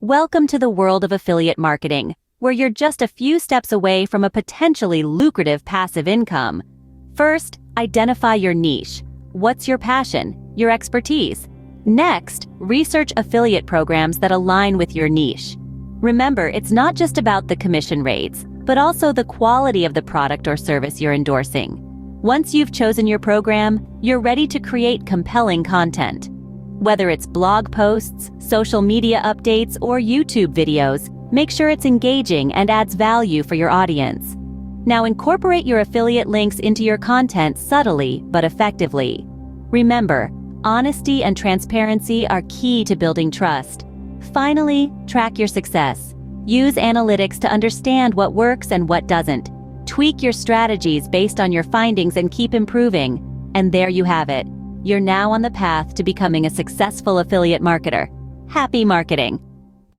Welcome to the world of affiliate marketing, where you're just a few steps away from a potentially lucrative passive income. First, identify your niche. What's your passion, your expertise? Next, research affiliate programs that align with your niche. Remember, it's not just about the commission rates, but also the quality of the product or service you're endorsing. Once you've chosen your program, you're ready to create compelling content. Whether it's blog posts, social media updates, or YouTube videos, make sure it's engaging and adds value for your audience. Now incorporate your affiliate links into your content subtly but effectively. Remember, honesty and transparency are key to building trust. Finally, track your success. Use analytics to understand what works and what doesn't. Tweak your strategies based on your findings and keep improving. And there you have it. You're now on the path to becoming a successful affiliate marketer. Happy marketing!